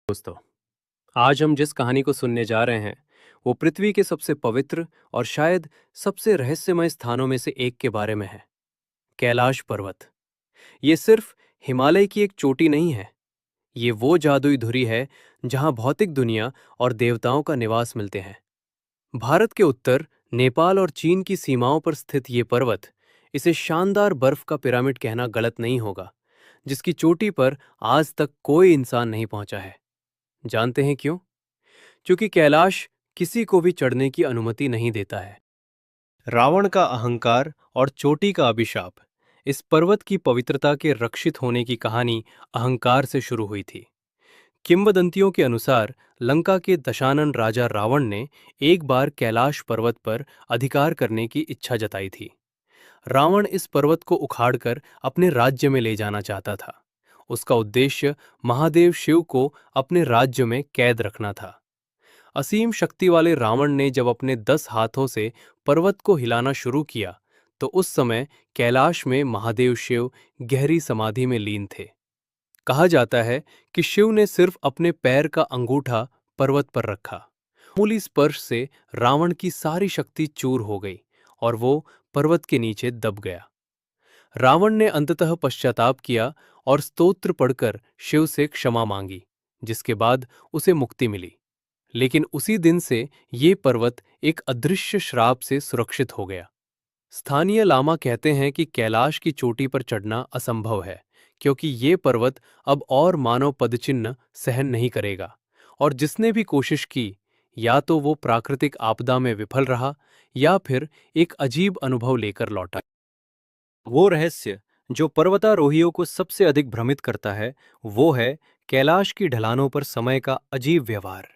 दोस्तों, आज हम जिस कहानी को सुनने जा रहे हैं वो पृथ्वी के सबसे पवित्र और शायद सबसे रहस्यमय स्थानों में से एक के बारे में है। कैलाश पर्वत। ये सिर्फ हिमालय की एक चोटी नहीं है। ये वो जादुई धुरी है जहां भौतिक दुनिया और देवताओं का निवास मिलते हैं। भारत के उत्तर, नेपाल और चीन की सीमाओं पर स्थित ये पर्वत, इसे शानदार बर्फ का पिरामिड कहना गलत नहीं होगा, जिसकी चोटी पर आज तक कोई इंसान नहीं पहुंचा है। जानते हैं क्यों? क्योंकि कैलाश किसी को भी चढ़ने की अनुमति नहीं देता है। रावण का अहंकार और चोटी का अभिशाप। इस पर्वत की पवित्रता के रक्षित होने की कहानी अहंकार से शुरू हुई थी। किंवदंतियों के अनुसार लंका के दशानन राजा रावण ने एक बार कैलाश पर्वत पर अधिकार करने की इच्छा जताई थी। रावण इस पर्वत को उखाड़कर अपने राज्य में ले जाना चाहता था। उसका उद्देश्य महादेव शिव को अपने राज्य में कैद रखना था। असीम शक्ति वाले रावण ने जब अपने 10 हाथों से पर्वत को हिलाना शुरू किया, तो उस समय कैलाश में महादेव शिव गहरी समाधि में लीन थे। कहा जाता है कि शिव ने सिर्फ अपने पैर का अंगूठा पर्वत पर रखा। मामूली स्पर्श से रावण की सारी शक्ति चूर हो गई और वो पर्वत के नीचे दब गया। रावण ने अंततः पश्चाताप किया और स्तोत्र पढ़कर शिव से क्षमा मांगी, जिसके बाद उसे मुक्ति मिली। लेकिन उसी दिन से ये पर्वत एक अदृश्य श्राप से सुरक्षित हो गया। स्थानीय लामा कहते हैं कि कैलाश की चोटी पर चढ़ना असंभव है, क्योंकि ये पर्वत अब और मानव पदचिन्ह सहन नहीं करेगा, और जिसने भी कोशिश की, या तो वो प्राकृतिक आपदा में विफल रहा या फिर एक अजीब अनुभव लेकर लौटा। वो रहस्य जो पर्वतारोहियों को सबसे अधिक भ्रमित करता है, वो है कैलाश की ढलानों पर समय का अजीब व्यवहार।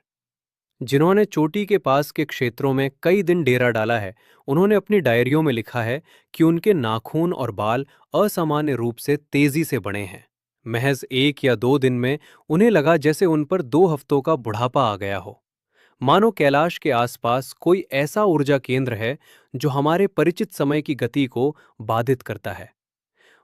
जिन्होंने चोटी के पास के क्षेत्रों में कई दिन डेरा डाला है, उन्होंने अपनी डायरियों में लिखा है कि उनके नाखून और बाल असामान्य रूप से तेजी से बढ़े हैं। महज 1 या 2 दिन में उन्हें लगा जैसे उन पर 2 हफ्तों का बुढ़ापा आ गया हो। मानो कैलाश के आसपास कोई ऐसा ऊर्जा केंद्र है जो हमारे परिचित समय की गति को बाधित करता है।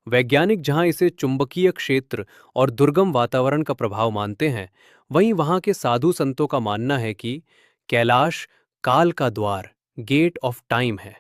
वैज्ञानिक जहां इसे चुंबकीय क्षेत्र और दुर्गम वातावरण का प्रभाव मानते हैं, वहीं वहां के साधु संतों का मानना है कि कैलाश काल का द्वार, गेट ऑफ टाइम है।